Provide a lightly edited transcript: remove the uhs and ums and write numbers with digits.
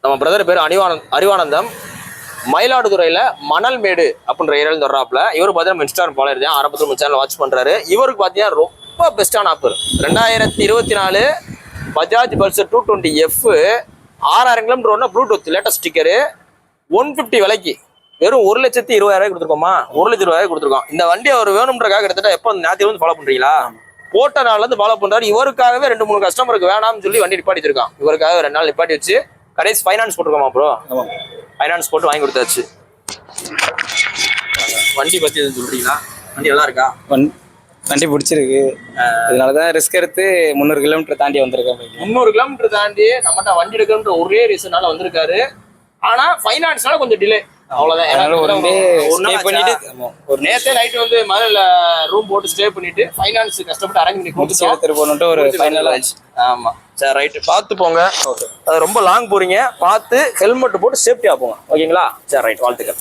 நம்ம பிரதர் பேர் அறிவானந்தம். மயிலாடுதுறையில மணல்மேடு அப்படின்ற ஏரியாவில் வர்றாப்புல. இவரு பார்த்தீங்கன்னா இன்ஸ்டாகிராம் ஃபாலோவர் தான், ஆரம்பத்தில் சேனல் வாட்ச் பண்றாரு. இவருக்கு பார்த்தீங்கன்னா ரொம்ப பெஸ்டான offer. 2024 Bajaj Pulsar 220F 6000 kilometre ஓடுனா ப்ளூடூத் லேட்டஸ்ட் ஸ்டிக்கரு 150 விலைக்கு வெறும் 1,20,000 கொடுத்துருக்கோமா? 1,20,000 கொடுத்துருக்கோம். இந்த வண்டி அவர் வேணும்ன்றக்காக கிட்டத்தட்ட எப்போ ஞாயிற்று வந்து ஃபாலோ பண்றீங்களா? போட்ட நாள்ல இருந்து ஃபாலோ பண்றாரு. இவருக்காகவே 2-3 கஸ்டமருக்கு வேணாம்னு சொல்லி வண்டி நிப்பாட்டி வச்சிருக்கான். இவருக்காக 2 நாள் நிப்பாட்டி வச்சு கடைசி ஃபைனான்ஸ் போட்டுருக்கோமா ப்ரோ? ஃபைனான்ஸ் போட்டு வாங்கி கொடுத்தாச்சு. வண்டி பத்தி எதுவும் சொல்றீங்களா? வண்டி நல்லா இருக்கா? வண்டி பிடிச்சிருக்கு. அதனாலதான் ரிஸ்க் எடுத்து 300 கிலோமீட்டர் தாண்டி வந்திருக்கேன். 300 கிலோமீட்டர் தாண்டி நம்மகிட்ட வண்டி எடுக்கணுன்ற ஒரே ரீசனால வந்திருக்காரு. ஆனா ஃபைனான்ஸ்னால கொஞ்சம் டிலே, அவ்வளவுதான். நேத்தே நைட் வந்து மதுரையில ரூம் போட்டு ஸ்டே பண்ணிட்டு ஃபைனான்ஸ் கஷ்டப்பட்டு அரேஞ்ச் பண்ணி கொடுத்துட்டு ஒரு ஃபைனல் ஆச்சு. ஆமா சரி, ரைட்டு. பார்த்து போங்க. அது ரொம்ப லாங் போறீங்க, பார்த்து ஹெல்மெட் போட்டு சேஃப்டியா போங்க. ஓகேங்களா? சரி, ரைட். வாழ்த்துக்கள்.